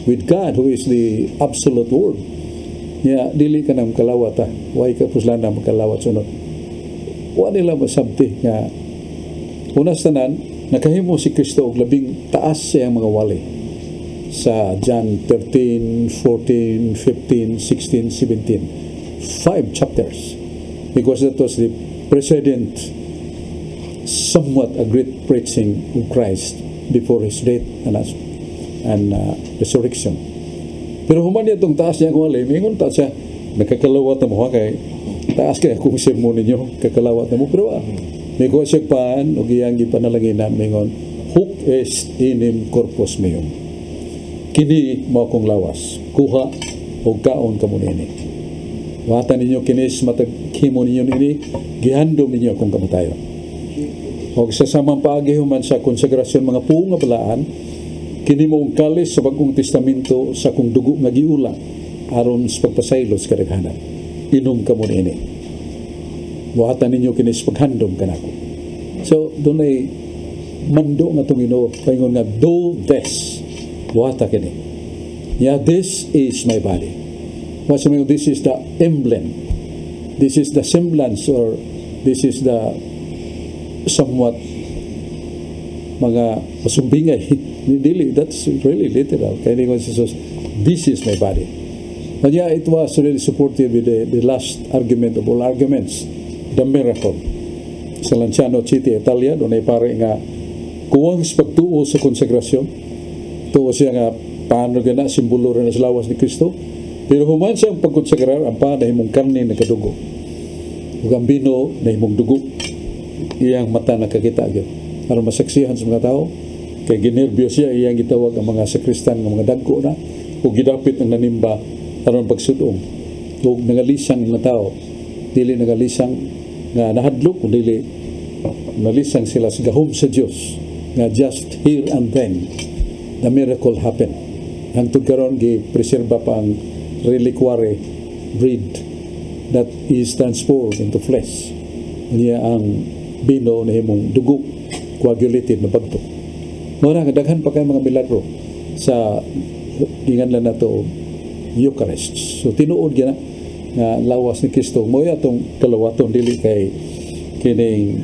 with God who is the absolute Word. Ya, dili ka nang kalawat way ka puslan na makalawat sunod. Wa nila masabti nga unas tanan nakahimo si Kristo og labing taas sa iyang mga wali sa John 13, 14, 15, 16, 17. 5 chapters, because that was the precedent, somewhat a great preaching of Christ before his death and resurrection. Pero human niya itong taas niya kung alay, mingon ta siya, nakakalawat na mo kay taas kaya kung sermon ninyo, kakalawat na mo. Pero may kuha siya paan, o giyanggi panalaginan, mingon, hoc est enim corpus meum. Kini mo akong lawas, kuha o kaon kamo nini. Watan ninyo kinis mataghimo ninyo nini, gihandom ninyo akong kamatayon. O sa samang paagi human sa konsagrasyon mga puong nga balaan, kini moong kalis sa bagong testamento sa kung dugo nga giula aron sa pagpasaylos kadaghanan. Inom kamo nini. Watan ninyo kinis paghandom kanako. So doon ay mando nga itong Ginoo, paingon nga, do this. Wata kini. Yeah, this is my body. What's mean? This is the emblem. This is the semblance, or this is the somewhat mga masumbingay. Dili, that's really literal. Kaya ni Jesus, this is my body. But yeah, it was really supported with the last argument of all arguments, the miracle. Sa Lanciano City, Italia, doon ay pare nga kuwang pagtuo sa konsagrasyon. Tuo siya nga paano gana simbolo rin sa lawas ni Kristo. Pero human siyang pagkonsagrar, ang pa na himong karne na kadugo. Ug ang bino na himong dugo. Iyang mata nakakita gyud. Aron masaksihan sa mga tao. Kay ginerbyo siya, iyang gitawag ang mga sakristan ng mga dagko na. Ug gidapit ng nanimba aron pagsudong. Ug nangalisang mga tao. Dili nangalisang nga nahadlok, dili nalisang sila sa gahom sa Dios. Nga just here and then the miracle happened. Hangtod karon gi-preserba pa ang reliquary bread that is transformed into flesh. Niya ang bino na himong dugo, coagulated na bagto. Muna nga daghan pa kay mga milagro sa ginganlan nato Eucharist. So tinuod gyud nga lawas ni Kristo mo atong kalawaton, dili kay kining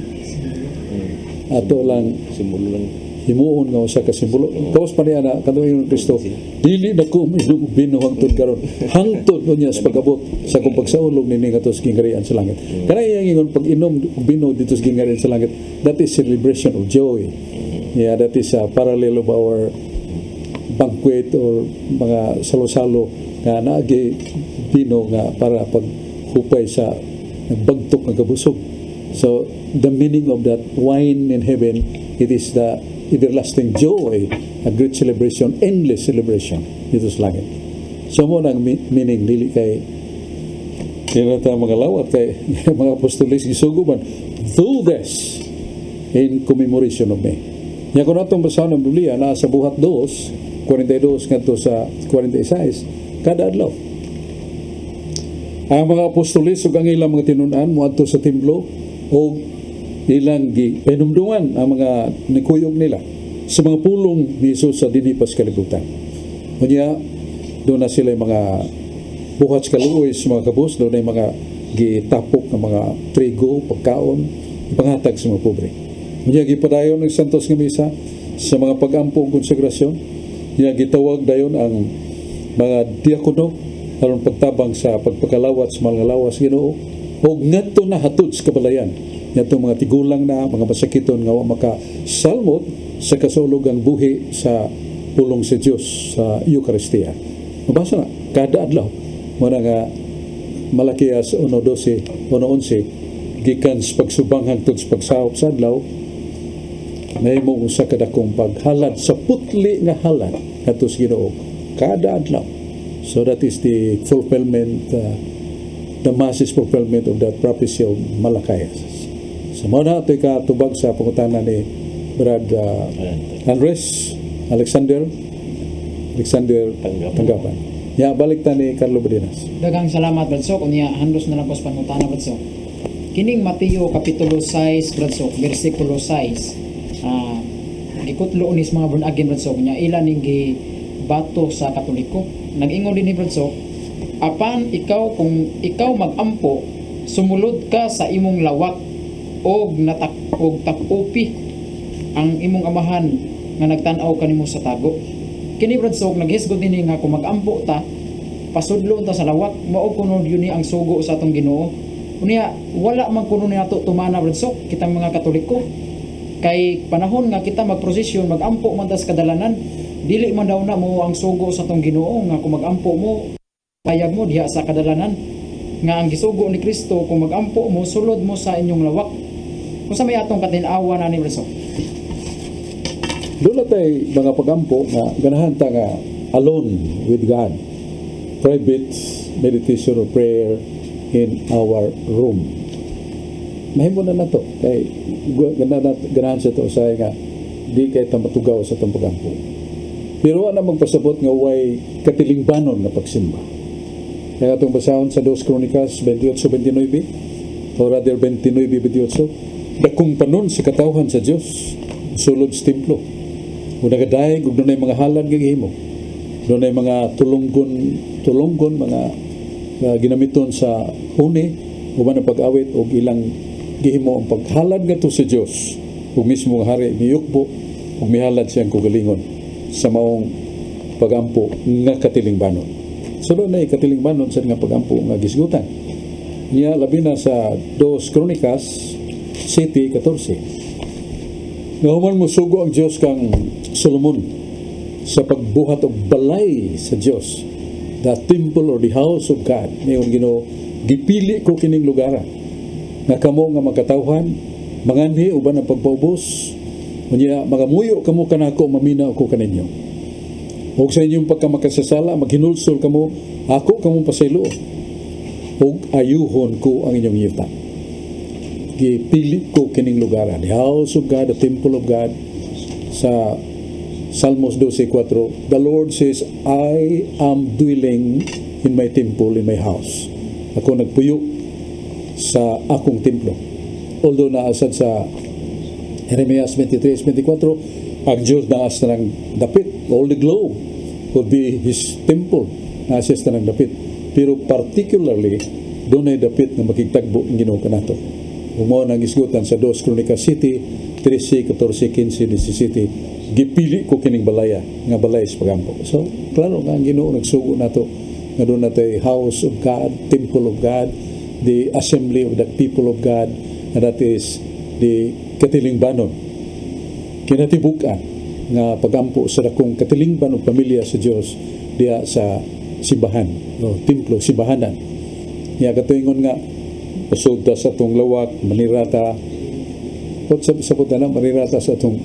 ato lang
simbolo lang
himuon nga usa ka simbolo. Kaos pa niya na kantuin ng Kristo, dili na ko minom bino hangtod karon. Hangtod niya sa pag-abot sa kung pagsaulog nini nga tos gingarian sa langit. Kana iyang ingon pag inom bino dito sa gingarian sa langit, that is celebration of joy. Yeah, that is a parallel of our banquet or mga salo-salo nga naagi bino nga para paghupay sa nagbagtok nga kabusog. So the meaning of that wine in heaven, it is the everlasting joy, a great celebration, endless celebration dito sa langit. So mo nang meaning dili kay kinata mga lawat kay mga apostoles gisuguban, do this in commemoration of me. Nya kun atong basahan ng Biblia na sa Buhat 2:42 ngadto sa 46 kada adlaw. Ang mga apostoles ug ang ilang mga tinun-an moadto sa templo o ilang pinumdungan ang mga nikuyog nila sa mga pulong ni Jesus sa dinipas kalibutan. Kunya doon na sila mga buhat sa kaluoy sa mga kabus, doon na mga gitapok ng mga trigo, pagkaon, ipangatag sa mga pobre. Kunya gipadayon ng santos nga misa sa mga pag-ampong konsagrasyon. Kunya gitawag dayon ang mga diakono aron pagtabang sa pagpakalawat sa mga lawas Ginoo o ngadto na hatod sa kabalayan. Ngadto mga tigulang na mga masakiton nga wa makasalmot sa kasulugang buhi sa pulong sa Dios sa Eucharistia. Mabasa na kada adlaw mo nga Malakias 1:12, 1:11, gikan sa pagsubang hangtod sa pagsahop sa adlaw, mahimo usa ka dakong paghalad sa putli nga halad ngadto sa Ginoo kada adlaw. So that is the fulfillment, the massive fulfillment of that prophecy of Malakias. So mao na ito'y katubag sa pangutana ni Brad Andres Alexander Tanggapan. Ya, balik ta ni Carlo Badinas.
Daghang salamat Bradsok. Unya handos na lang ko sa pangutana Bradsok. Kining Mateo kapitulo 6 Bradsok, bersikulo 6. Gikutlo unis mga born again Bradsok nya ila ning gibato sa Katoliko. Nag-ingon din ni Bradsok, apan ikaw kung ikaw magampo, sumulod ka sa imong lawak og takupi ang imong amahan nga nagtan-aw kanimo sa tago. Kini Bradsok naghisgot dinhi nga kung magampo ta, pasudlo ta sa lawak, mao kuno yun ni ang sugo sa atong Ginoo. Unya wala man kuno ni ato tumana Bradsok kitang mga Katoliko. Kay panahon nga kita magprosesyon, magampo man ta sa kadalanan, dili man daw na mo ang sugo sa atong Ginoo nga kung magampo mo, payag mo diha sa kadalanan. Nga ang gisugo ni Kristo kung magampo mo, sulod mo sa inyong lawak. Kung sa may atong katinawa na ni Bradsok.
Doon na tayo mga pagampo nga ganahan ta nga alone with God. Private meditation or prayer in our room. Mahimo na to. Kay ganahan sa to sa nga di kay ta matugaw sa itong pagampo. Pero wala magpasabot nga way katilingbanon nga pagsimba. Kaya itong basahon sa 2 Crónicas 28:29 or rather 29:28, dakong panon si katawhan sa Dios sulod sa templo. Kung nagadayag, kung doon ay mga halad gagihimo, doon ay mga tulunggon, mga ginamiton sa huni, uban ang pag-awit o ilang gihimo ang paghalad nga to sa Diyos. Kung mismo nga hari niyukbo, kung may halad siyang kugalingon sa maong pagampo nga katilingbanon. So doon ay katilingbanon sa nga pagampo nga gisgutan. Niya labi na sa 2 Crónicas 7:14. Nga human mo sugo ang Diyos kang Solomon sa pagbuhat og balay sa Diyos, the temple or the house of God. Ngayon Ginoo, gipili ko kining lugar nga kamo nga magkatawhan, manganhi uban ang pagpaubos, unya magamuyo kamo kanako, maminaw ko kaninyo. Ug sa inyong pagkamakasasala, maghinulsol kamo, ako kamo pasaylo, ug ayuhon ko ang inyong yuta. Gipili ko kining lugar, the house of God, the temple of God. Sa Salmos 12:4, the Lord says, I am dwelling in my temple, in my house. Ako nagpuyo sa akong templo. Although naasad sa Jeremias 23:24, ang Diyos naas na ng dapit, all the globe would be His temple, naasas na ng dapit. Pero particularly, doon ay dapit na makigtagbo ng Ginoo kanato. Umaw nang isgutan sa 2 Crónicas 7, 13, 14, 15, 17, gipili ko kining balaya, nga balay sa pagampo. So, klaro nga ang Ginoo nagsugo nato nga doon natin house of God, temple of God, the assembly of the people of God, and that is the katilingbanon. Kinatibukan nga pagampo sa dakong katilingban o pamilya sa Dios diya sa simbahan, o templo, simbahanan. Nga katuingon nga pasugta sa atong lawak, manirata, at sa puta na, manirata sa atong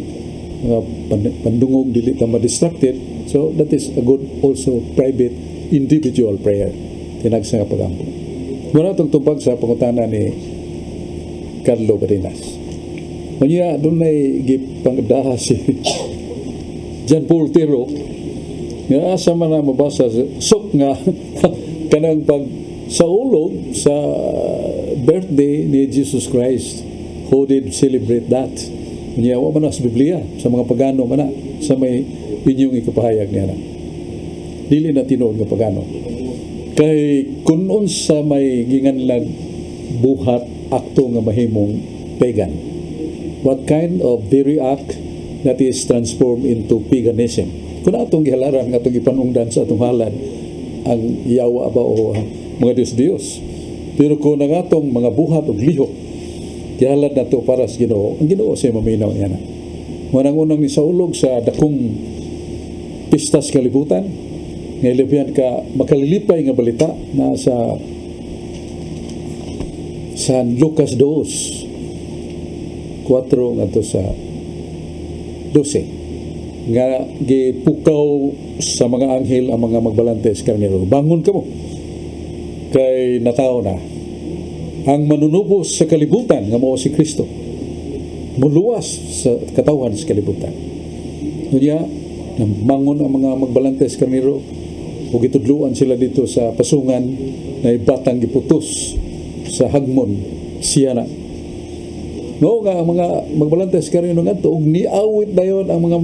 pandungog, dili ta ma-distracted. So, that is a good also private, individual prayer. Tinagsa nga pagampo. Muna itong tumpag sa pangutana ni Carlo Badinas. Kanya, doon ay gipangdaha si John Paul Tiro, nga asa man na mabasa sok nga kanang pag sa ulog sa birthday ni Jesus Christ, who did celebrate that. Niya wa man sa Biblia sa mga pagano man sa may inyong ikapahayag niya na. Dili na tinuod nga pagano. Kay kun unsa may ginganlag buhat akto nga mahimong pagan. What kind of very act that is transformed into paganism? Kung atong gihalaran nga atong ipanungdan sa atong halad ang yawa ba o mga Diyos-Diyos. Pero kung ang atong mga buhat o lihok, kihalad na ito para sa Ginoo, ang Ginoo siya maminaw niya na. Unang-unang ni saulog sa dakong pistas kalibutan, ngayon ka makalilipay nga balita na sa San Lucas 2, 4 ngadto sa 12 nga gipukaw sa mga anghel ang mga magbalantes karnero. Bangon kamo kay nataw na ang manunubos sa kalibutan nga mao si Kristo. Muluwas sa katawan sa kalibutan. Unya bangon ang mga magbalantes karnero ug gitudluan sila dito sa pasungan na ibatang giputos sa hagmon siya na. No, nga ang mga magbalantes karnero ngadto ug niawit dayon ang mga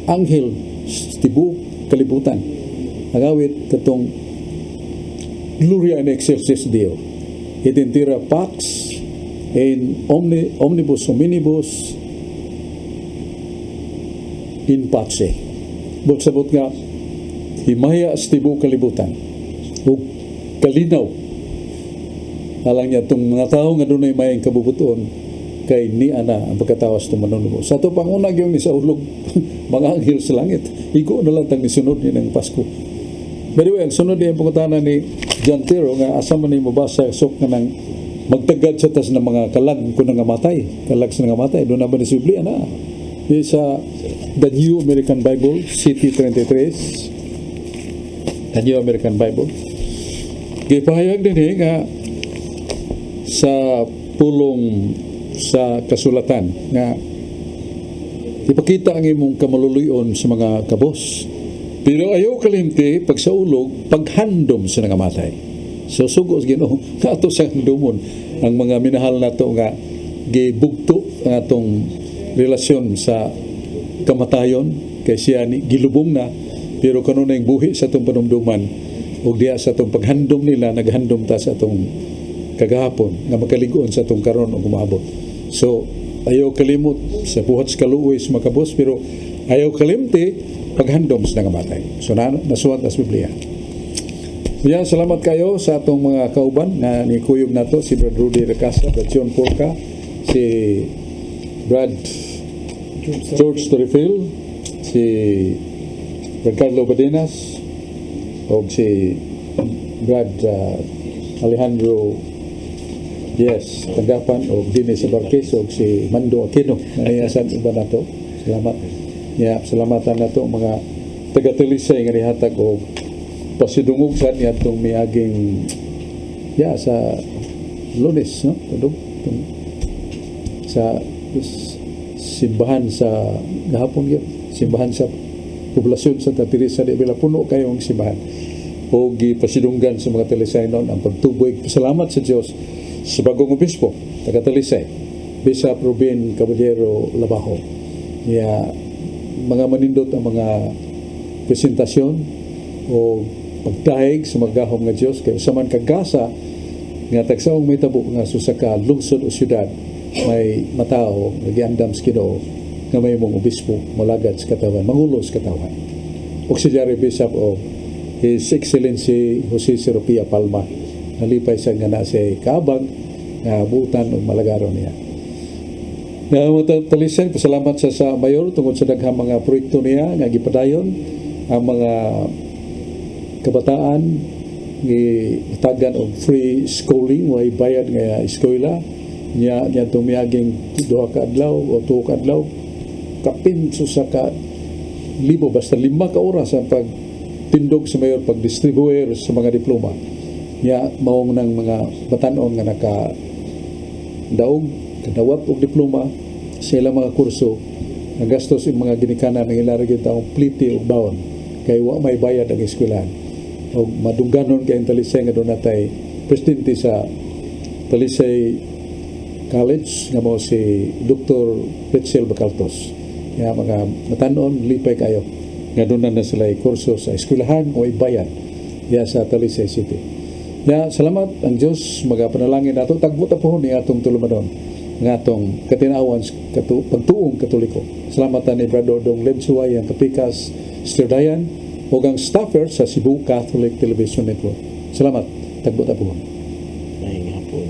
anghel sa tibuok kalibutan. Nagawit katong Gloria in excelsis Deo. Et in terra pax in omnibus hominibus in pace. Sabot nga himaya sa tibuok kalibutan ug kalinaw alang niya itong mga tao nga dunay mayang kabubuton kay ni ana ang pagkatawas itong manunubos. Sa ito pangunag yung sa ulog mga anghel sa langit. Igo na lang tang nisunod niya ng Pasko. By the way, ang sunod niya yung pagkatana ni John Tiro nga asa man niya mabasa sok nga nang magtagad sa tas ng mga kalag ko nga matay. Kalag sa nga matay. Doon na ba ni sa Biblia na? Sa The New American Bible, CT33, The New American Bible. Gipahayag din nga sa pulong sa kasulatan nga ipakita ang imong kamaluluyon sa mga kabos. Pero ayaw kalimti pag sa ulog, paghandom sa nangamatay. So sugos Ginoo nga ato sa handumon ang mga minahal nato nga gibugto ang atong relasyon sa kamatayon kay siya ni gilubong na pero kanunay buhi sa atong panumduman ug diya sa atong paghandom nila naghandom ta sa atong kagahapon nga makaligon sa atong karon ug umabot. So ayaw kalimot sa buhat sa kaluoy sa makabos pero ayaw kalimti paghandom sa nangamatay. So nasuwat sa Biblia. Yan, salamat kayo sa atong mga kauban na ni kuyog nato si Brad Rudy Recasa, Brad John Porca, si Brad George Torifil, si Brad Carlo Badenas, o si Brad Alejandro tanggapan o Dines Barquez o si Mando Aquino na niyasan iba nato. Salamat. Salamatan nato mga taga-Talisay nga nihatag o pasidungog sa niya itong miaging sa Lunes, no? Sa simbahan sa gahapon yun, simbahan sa poblasyon sa Santa Teresa de Avila, puno kayong simbahan o gipasidunggan sa mga Talisay noon ang pagtuboy. Salamat sa Diyos sa bagong obispo taga-Talisay, Bishop Ruben Caballero Labajo. Mga manindot ang mga presentasyon o pagtahig sa maggahom nga Diyos kay usaman kagasa nga tagsaong may tabo nga susa ka lungsod o syudad may matao nagiandam sa Ginoo nga may mong obispo malagad sa katawan, mangulo sa katawan. Auxiliary Bishop of His Excellency Jose Seropia Palma nalipay sa nga na si Kaabag nga butan o malagaron niya. Talisay, pasalamat sa mayor tungkol sa daghang mga proyekto niya nga gipadayon ang mga kabataan gitagan og free schooling way bayad nga eskwela niya tumiyaging 2 ka adlaw o 2 ka adlaw kapin sa ka libo basta 5 ka oras ang pagtindog sa mayor pagdistribuer sa mga diploma niya maong ng mga batanon nga naka daog kadawat og diploma sa ilang mga kurso ang gastos yung mga ginikanan ng ilaragin taong pliti o baon kay wa may bayad ang eskwelahan o madungganon kayong Talisay nga doon natay presidente sa Talisay College nga mo si Dr. Retzel Bacaltos nga mga matanon lipay kayo nga doon na sila kurso sa eskwelahan o bayad sa Talisay City. Salamat ang Diyos magapanalangin nato tagbuta po ni atong tulumanon nga atong katinawan pagtuong Katoliko. Salamatan ni Brado Dong Lebsuway ang kapikas Sister Dayan o ang staffer sa Cebu Catholic Television Network. Salamat. Tagbuta po.
Ngayong hapon.